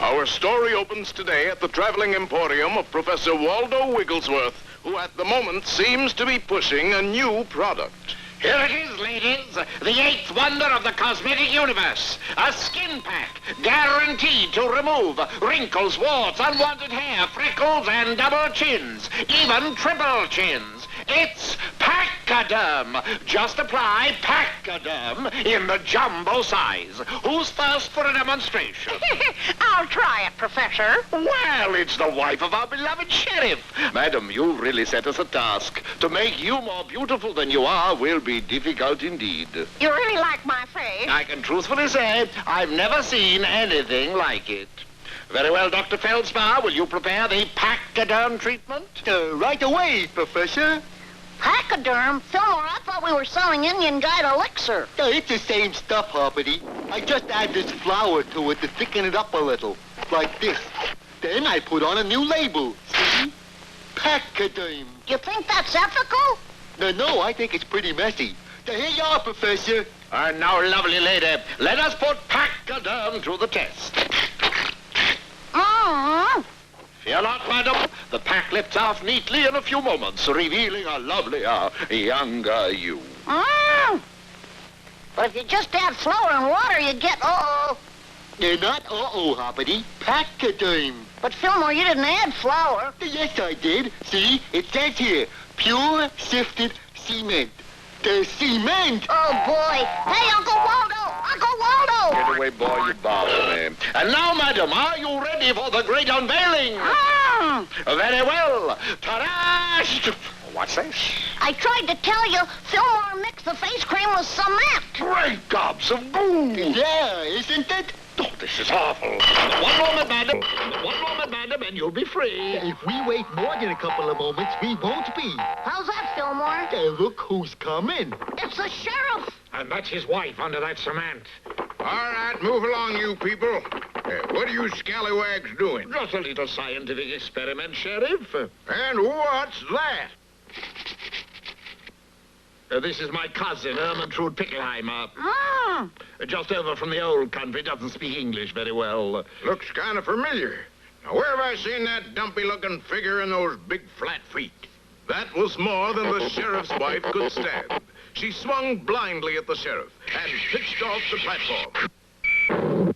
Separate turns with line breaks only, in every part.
Our story opens today at the traveling emporium of Professor Waldo Wigglesworth, who at the moment seems to be pushing a new product.
Here it is, ladies, the eighth wonder of the cosmetic universe. A skin pack guaranteed to remove wrinkles, warts, unwanted hair, freckles, and double chins, even triple chins. It's Pachyderm. Just apply Pachyderm in the jumbo size. Who's first for a demonstration?
I'll try it, Professor.
Well, it's the wife of our beloved sheriff. Madam, you've really set us a task. To make you more beautiful than you are will be difficult indeed.
You really like my face?
I can truthfully say I've never seen anything like it. Very well, Dr. Feldspar, will you prepare the Pachyderm treatment?
Right away, Professor.
Pachyderm? Fillmore, I thought we were selling Indian Guide elixir.
It's the same stuff, Hoppity. I just add this flour to it to thicken it up a little, like this. Then I put on a new label. See? Pachyderm.
You think that's ethical?
No, I think it's pretty messy. Here you are, Professor.
And now, lovely lady, let us put Pachyderm to the test. Fear not, madam. The pack lifts off neatly in a few moments, revealing a lovelier, younger you.
But if you just add flour and water, you get
Not Hoppity. Pachyderm.
But Fillmore, you didn't add flour.
Yes, I did. See, it says here, pure sifted cement. The cement!
Oh, boy. Hey, Uncle Waldo! Uncle Waldo!
Get away, boy, you bother me. And now, madam, are you ready for the great unveiling? Very well. Ta-da! What's this?
I tried to tell you, Fillmore mixed the face cream with cement.
Great gobs of goo!
Yeah, isn't it?
Oh, this is awful. One moment, madam. One moment, madam, and you'll be free.
If we wait more than a couple of moments, we won't be.
How's that, Fillmore?
Look who's coming.
It's the sheriff.
And that's his wife under that cement.
All right, move along, you people. What are you scallywags doing?
Just a little scientific experiment, Sheriff.
And what's that?
This is my cousin, Ermentrude Pickelheimer.
Mm.
Just over from the old country, doesn't speak English very well.
Looks kind of familiar. Now, where have I seen that dumpy-looking figure and those big flat feet? That was more than the sheriff's wife could stand. She swung blindly at the sheriff and pitched off the platform.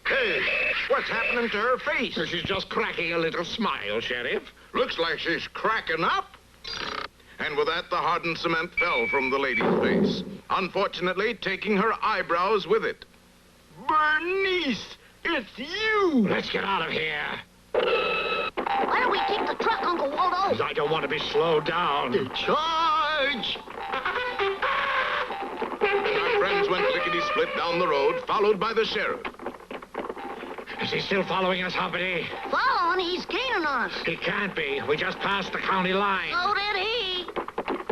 Hey, what's happening to her face?
She's just cracking a little smile, Sheriff.
Looks like she's cracking up. And with that, the hardened cement fell from the lady's face, unfortunately taking her eyebrows with it. Bernice, it's you!
Let's get out of here.
Why don't we take the truck, Uncle Waldo?
I don't want to be slowed down.
Charge!
Our friends went lickety-split down the road, followed by the sheriff.
Is he still following us, Hoppity?
Following? He's gaining on us.
He can't be. We just passed the county line.
So did he.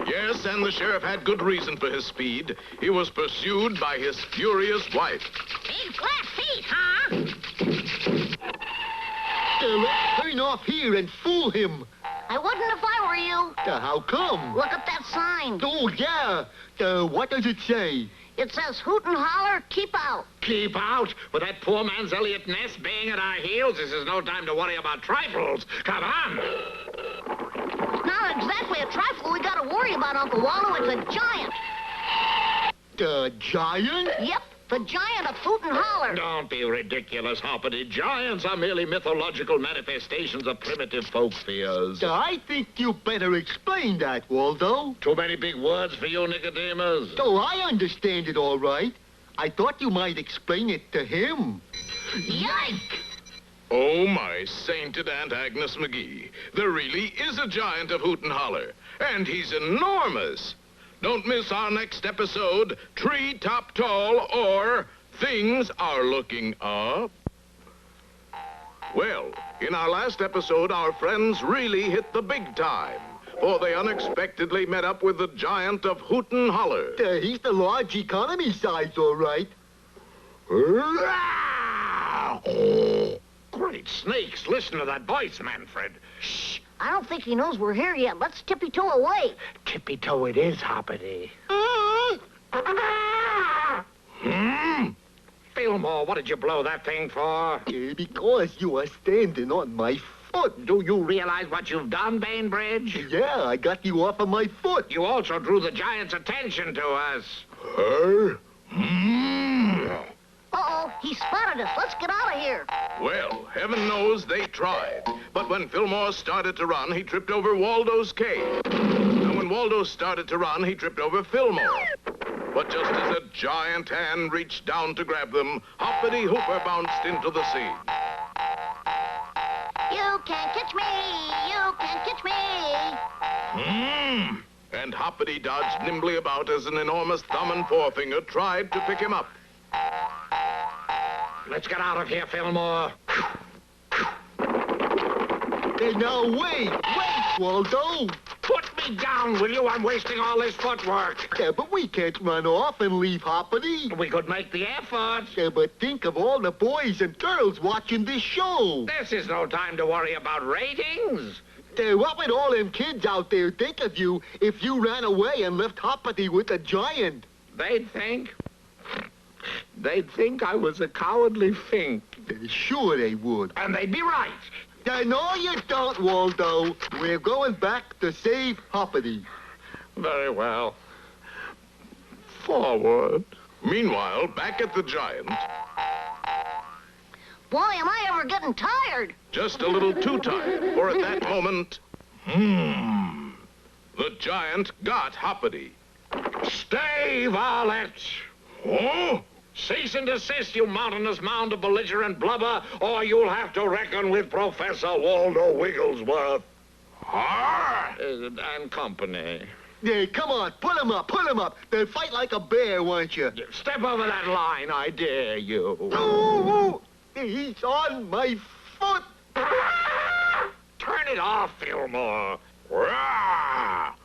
Yes, and the sheriff had good reason for his speed. He was pursued by his furious wife.
Big flat feet, huh?
Let's turn off here and fool him.
I wouldn't if I were you.
How come?
Look at that sign.
Oh, yeah. What does it say?
It says Hoot and Holler, keep out.
Keep out? With that poor man's Elliot Ness baying at our heels, this is no time to worry about trifles. Come on.
Not exactly a trifle we gotta worry about, Uncle Waldo. It's a giant.
The giant?
Yep, the giant of Hoot and Holler.
Don't be ridiculous, Hoppity. Giants are merely mythological manifestations of primitive folk fears.
I think you better explain that, Waldo.
Too many big words for you, Nicodemus.
Oh, I understand it all right. I thought you might explain it to him.
Yike!
Oh, my sainted Aunt Agnes McGee. There really is a giant of Hoot and Holler, and he's enormous. Don't miss our next episode, Tree Top Tall, or Things Are Looking Up. Well, in our last episode, our friends really hit the big time, for they unexpectedly met up with the giant of Hoot and Holler.
He's the large economy size, all right.
Great snakes, listen to that voice, Manfred.
Shh. I don't think he knows we're here yet. Let's tippy-toe away.
Tippy-toe it is, Hoppity. Fillmore, what did you blow that thing for?
Because you are standing on my foot.
Do you realize what you've done, Bainbridge?
Yeah, I got you off of my foot.
You also drew the giant's attention to us.
Uh-oh, he spotted us. Let's get out of here.
Well, heaven knows they tried. But when Fillmore started to run, he tripped over Waldo's cave. And when Waldo started to run, he tripped over Fillmore. But just as a giant hand reached down to grab them, Hoppity Hooper bounced into the sea.
You can't catch me. You can't catch me.
And Hoppity dodged nimbly about as an enormous thumb and forefinger tried to pick him up.
Let's get out of here, Fillmore.
Hey, now wait, Waldo.
Put me down, will you? I'm wasting all this footwork.
Yeah, but we can't run off and leave Hoppity.
We could make the effort.
Yeah, but think of all the boys and girls watching this show.
This is no time to worry about ratings.
What would all them kids out there think of you if you ran away and left Hoppity with a giant?
They'd think I was a cowardly fink.
Sure they would.
And they'd be right.
No, you don't, Waldo. We're going back to save Hoppity.
Very well. Forward.
Meanwhile, back at the giant,
Boy, am I ever getting tired.
just a little too tired, for at that moment, the giant got Hoppity.
Stay, varlet.
Oh?
Cease and desist, you mountainous mound of belligerent blubber, or you'll have to reckon with Professor Waldo Wigglesworth. And company.
Yeah, come on, put him up. Then fight like a bear, won't you?
Step over that line, I dare you.
Ooh, he's on my foot.
Turn it off, Fillmore.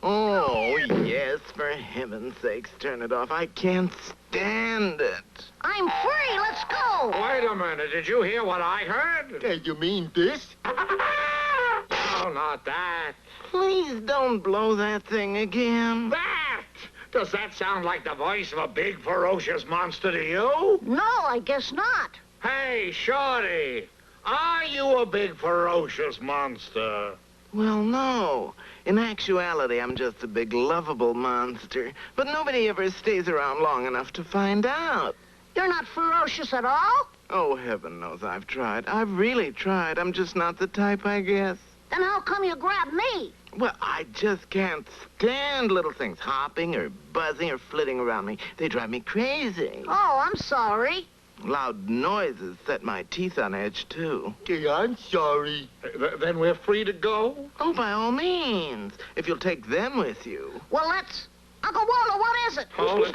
Oh, yes, for heaven's sakes, turn it off. I can't stand it.
I'm free. Let's go.
Wait a minute. Did you hear what I heard?
You mean this?
No, not that.
Please don't blow that thing again.
That! Does that sound like the voice of a big, ferocious monster to you?
No, I guess not.
Hey, Shorty, are you a big, ferocious monster?
Well, no. In actuality, I'm just a big, lovable monster. But nobody ever stays around long enough to find out.
You're not ferocious at all?
Oh, heaven knows I've tried. I've really tried. I'm just not the type, I guess.
Then how come you grabbed me?
Well, I just can't stand little things hopping or buzzing or flitting around me. They drive me crazy.
Oh, I'm sorry.
Loud noises set my teeth on edge, too.
I'm sorry.
Then we're free to go?
Oh, by all means, if you'll take them with you.
Well, let's... Uncle Waldo, what is it?
Hold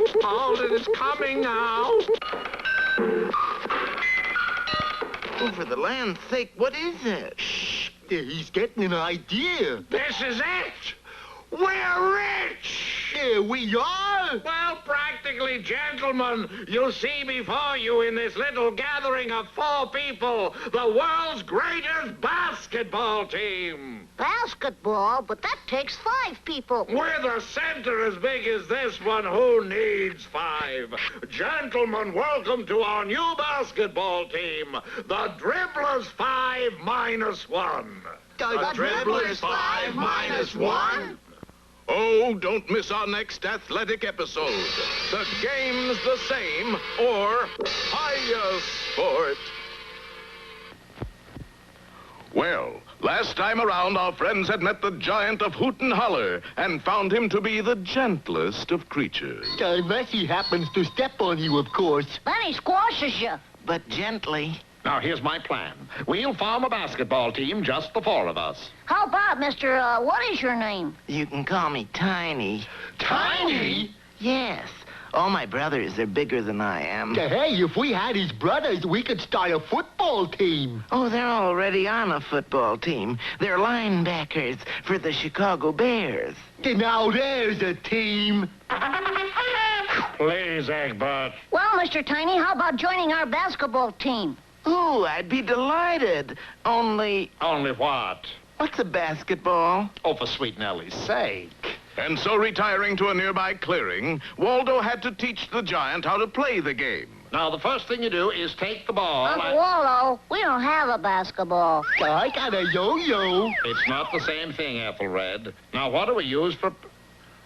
it, it's coming now.
Oh, for the land's sake, what is it?
Shh, he's getting an idea.
This is it. We're rich.
Yeah, we are.
Well, practically, gentlemen, you see before you in this little gathering of 4 people, the world's greatest basketball team.
Basketball? But that takes 5 people.
With a center as big as this one, who needs 5? Gentlemen, welcome to our new basketball team, the Dribblers 5 minus 1.
The Dribblers 5 minus 1?
Oh, don't miss our next athletic episode. The game's the same, or higher sport. Well, last time around, our friends had met the giant of Hoot and Holler and found him to be the gentlest of creatures.
Unless he happens to step on you, of course.
Then he squashes you.
But gently.
Now, here's my plan. We'll form a basketball team, just the four of us.
How about, Mr. What is your name?
You can call me Tiny.
Tiny?
Yes. All my brothers are bigger than I am.
Hey, if we had his brothers, we could start a football team.
Oh, they're already on a football team. They're linebackers for the Chicago Bears.
Now there's a team.
Please, Egbert.
Well, Mr. Tiny, how about joining our basketball team?
Ooh, I'd be delighted. Only,
Only what?
what's a basketball?
Oh, for sweet Nellie's sake.
And so, retiring to a nearby clearing, Waldo had to teach the giant how to play the game.
Now, the first thing you do is take the ball.
Uncle Waldo, we don't have a basketball.
I got a yo-yo.
It's not the same thing, Ethelred. Now, what do we use for...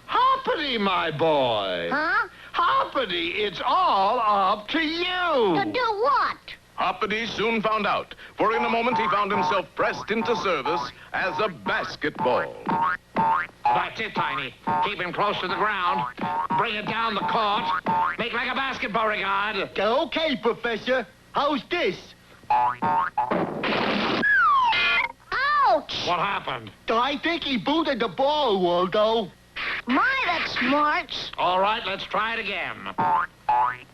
Hoppity, my boy.
Huh?
Hoppity, it's all up to you.
To do what?
Hoppity soon found out, for in a moment he found himself pressed into service as a basketball.
That's it, Tiny. Keep him close to the ground. Bring it down the court. Make like a basketball regard.
Okay, Professor. How's this?
Ouch!
What happened?
I think he booted the ball, Waldo.
My, that's smart.
All right, let's try it again.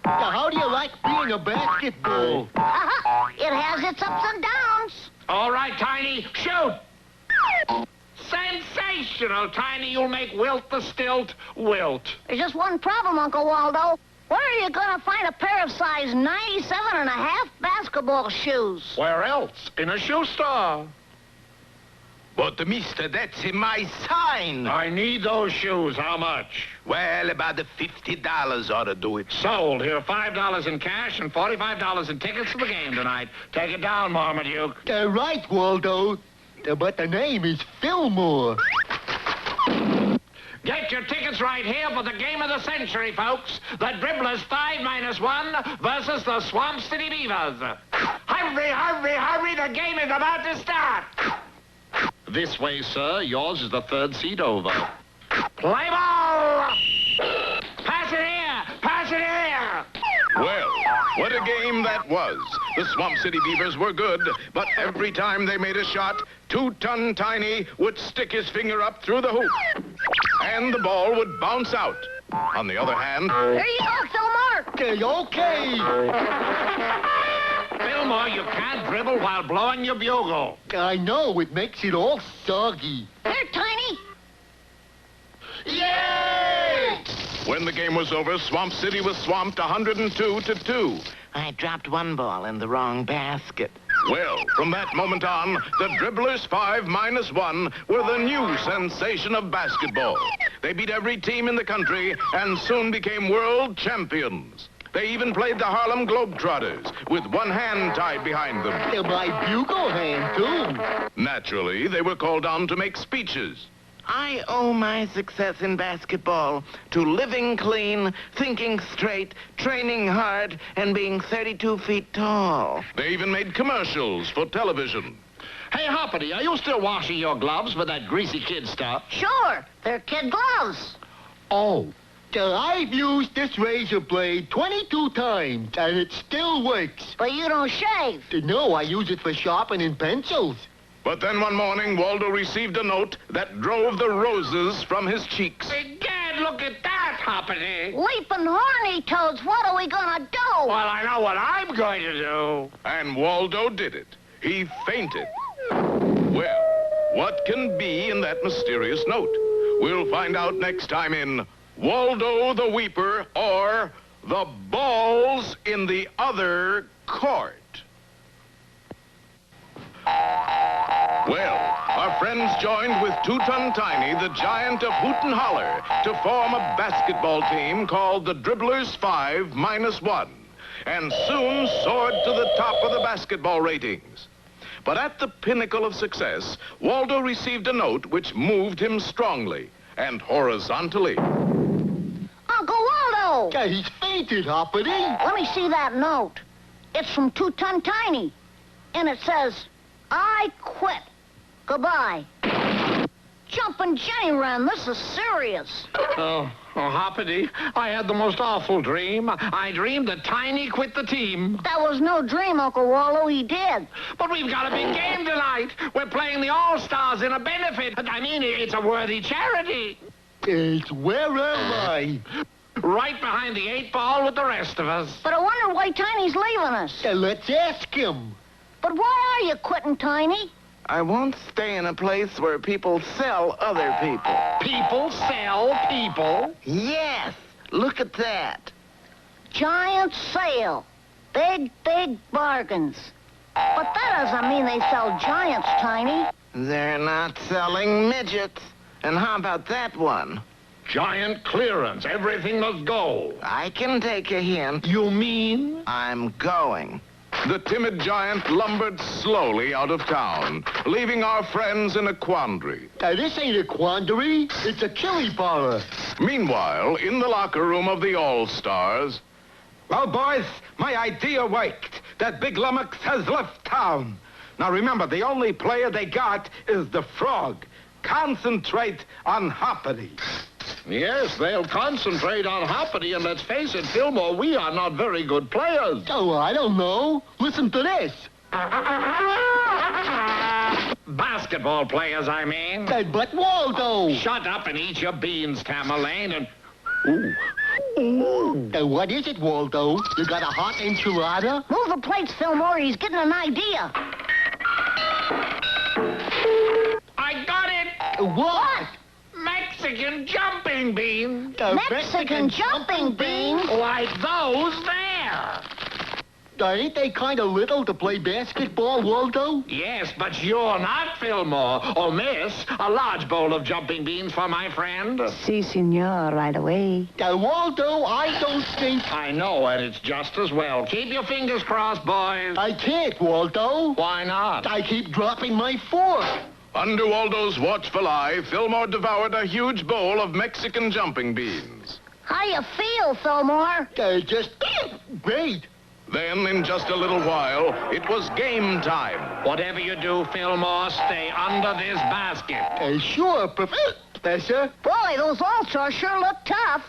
How do you like being a basketball?
It has its ups and downs.
All right, Tiny, shoot! Sensational, Tiny. You'll make Wilt the Stilt wilt.
There's just one problem, Uncle Waldo. Where are you going to find a pair of size 97 and a half basketball shoes?
Where else? In a shoe store.
But, mister, that's in my sign.
I need those shoes. How much?
Well, about the $50 ought to do it.
Sold. Here, $5 in cash and $45 in tickets to the game tonight. Take it down, Marmaduke.
Right, Waldo. But the name is Fillmore.
Get your tickets right here for the game of the century, folks. The Dribblers 5-1 versus the Swamp City Beavers. Hurry, hurry, hurry. The game is about to start. This way, sir. Yours is the third seat over. Play ball! Pass it here! Pass it here!
Well, what a game that was. The Swamp City Beavers were good, but every time they made a shot, 2-ton Tiny would stick his finger up through the hoop, and the ball would bounce out. On the other hand...
There you go, Fillmore.
Okay.
Fillmore, you can't dribble while blowing your bugle.
I know, it makes it all soggy.
There, Tiny.
Yay!
When the game was over, Swamp City was swamped 102-2.
I dropped one ball in the wrong basket.
Well, from that moment on, the Dribblers 5-1 were the new sensation of basketball. They beat every team in the country and soon became world champions. They even played the Harlem Globetrotters with one hand tied behind them.
My bugle hand, too.
Naturally, they were called on to make speeches.
I owe my success in basketball to living clean, thinking straight, training hard, and being 32 feet tall.
They even made commercials for television.
Hey, Hoppity, are you still washing your gloves with that greasy kid stuff?
Sure, they're kid gloves.
Oh.
I've used this razor blade 22 times, and it still works.
But you don't shave.
No, I use it for sharpening pencils.
But then one morning, Waldo received a note that drove the roses from his cheeks.
Egad, look at that, Hoppity.
Leaping horny toads, what are we gonna do?
Well, I know what I'm going to do.
And Waldo did it. He fainted. Well, what can be in that mysterious note? We'll find out next time in Waldo the Weeper, or The Balls in the Other Court. Well, our friends joined with 2-ton Tiny, the giant of Hoot and Holler, to form a basketball team called the Dribblers 5-1, and soon soared to the top of the basketball ratings. But at the pinnacle of success, Waldo received a note which moved him strongly and horizontally.
Uncle Waldo!
He's fainted, Hoppity.
Let me see that note. It's from 2-ton Tiny. And it says, I quit. Goodbye. Jump jumping Jenny Wren. This is serious.
Oh, Hoppity, I had the most awful dream. I dreamed that Tiny quit the team.
That was no dream, Uncle Waldo. He did.
But we've got a big game tonight. We're playing the All-Stars in a benefit. I mean, it's a worthy charity.
It's where am I?
Right behind the 8 ball with the rest of us.
But I wonder why Tiny's leaving us.
Let's ask him.
But why are you quitting, Tiny?
I won't stay in a place where people sell other people.
People sell people.
Yes, look at that.
Giant sale. Big, big bargains. But that doesn't mean they sell giants, Tiny.
They're not selling midgets. And how about that one?
Giant clearance. Everything must go.
I can take a hint.
You mean?
I'm going.
The timid giant lumbered slowly out of town, leaving our friends in a quandary.
This ain't a quandary. It's a chili parlor.
Meanwhile, in the locker room of the All-Stars...
Well, boys, my idea worked. That big lummox has left town. Now, remember, the only player they got is the frog. Concentrate on Hoppity.
Yes, they'll concentrate on Hoppity, and let's face it, Fillmore, we are not very good players.
Oh, I don't know. Listen to this.
Basketball players, I mean.
But Waldo.
Shut up and eat your beans, Tamerlane, and...
What is it, Waldo? You got a hot enchilada?
Move the plates, Fillmore. He's getting an idea.
I got it!
What?
Mexican jumping beans.
Mexican jumping beans?
Like those there.
Ain't they kind of little to play basketball, Waldo?
Yes, but you're not, Fillmore. Oh, miss, a large bowl of jumping beans for my friend.
Si, senor, right away.
Waldo, I don't think...
I know, and it's just as well. Keep your fingers crossed, boys.
I can't, Waldo.
Why not?
I keep dropping my fork.
Under Waldo's watchful eye, Fillmore devoured a huge bowl of Mexican jumping beans.
How you feel, Fillmore?
Just great.
Then, in just a little while, it was game time.
Whatever you do, Fillmore, stay under this basket.
Sure, Professor.
Boy, those All-Stars sure look tough.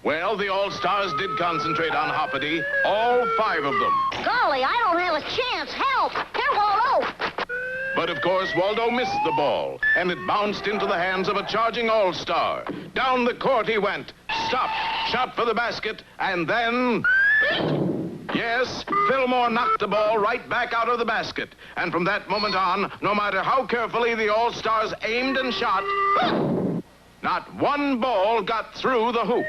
Well, the All-Stars did concentrate on Hoppity, all 5 of them.
Golly, I don't have a chance. Help! Here, Waldo!
But, of course, Waldo missed the ball, and it bounced into the hands of a charging All-Star. Down the court he went, stopped, shot for the basket, and then... Yes, Fillmore knocked the ball right back out of the basket. And from that moment on, no matter how carefully the All-Stars aimed and shot, not one ball got through the hoop.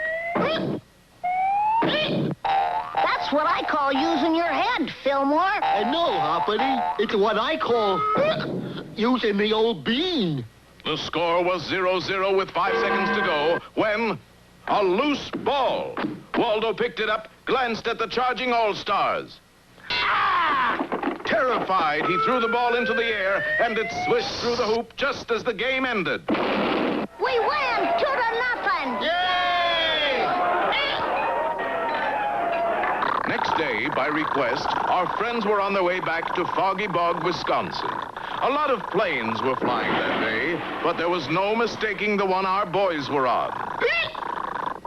That's what I call using your head, Fillmore.
No, Hoppity. It's what I call using the old bean.
The score was 0-0 with 5 seconds to go when a loose ball. Waldo picked it up, glanced at the charging All-Stars. Ah! Terrified, he threw the ball into the air, and it swished through the hoop just as the game ended.
We win 2-0.
Yay! Next day, by request, our friends were on their way back to Foggy Bog, Wisconsin. A lot of planes were flying that day, but there was no mistaking the one our boys were on.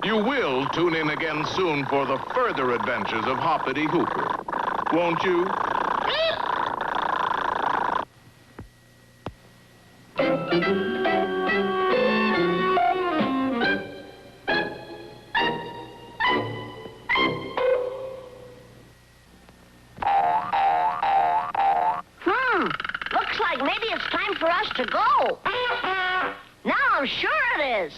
You will tune in again soon for the further adventures of Hoppity Hooper, won't you?
Looks like maybe it's time for us to go. Now I'm sure it is.